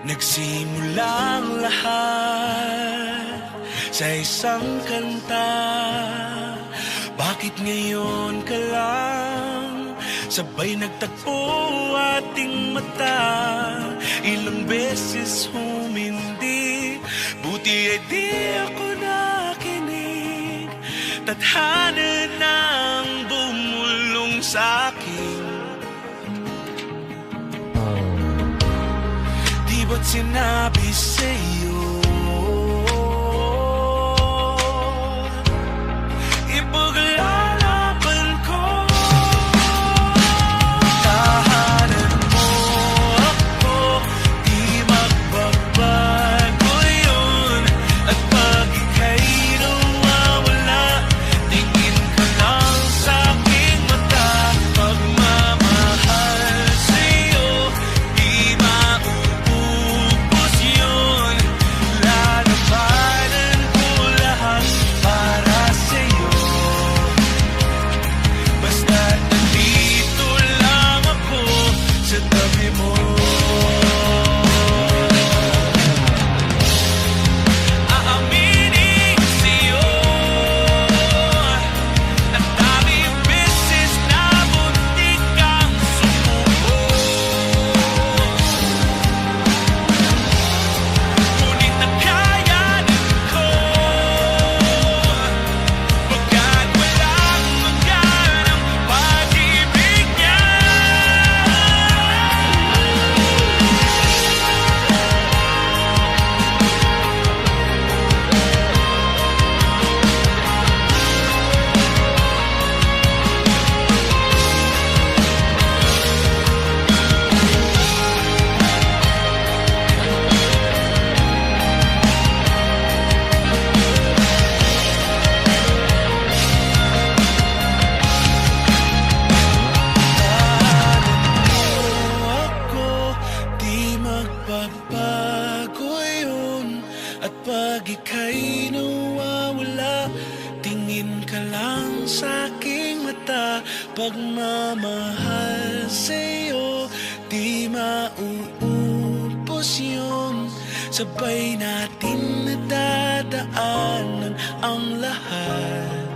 Nagsimulang lahat sa isang kanta. Bakit ngayon ka lang sabay nagtagpo ating mata? Ilang beses humindi, buti ay di ako nakinig. Tadhana nang bumulong sa'kin. Di ba't sinabi sa'yo ipaglalaban ko? Tahanan mo ako, di magbabago yun. At pag ika'y nawawala, tingin ka lang sa'king mata. Pagmamahal sa'yo, di mauubos yun. Lalabanan ko lahat para sa'yo. Basta't nandito lang ako sa tabi mo. Aaminin sa'yo, ang daming beses na muntik kang sumuko. Ngunit nakayanan ko, pagkat walang maganang pag-ibig niya. Ako, di magbabago yun. At pag ika'y nawawala, tingin ka lang sa'king mata. Pagmamahal sa'yo, di mauubos yun. Sabay natin nadadaanan ang lahat,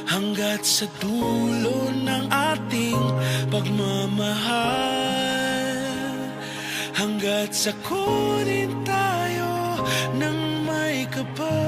hanggat sa dulo ng ating pagmamahal. Hanggat sa kunin tayo ng may kapal.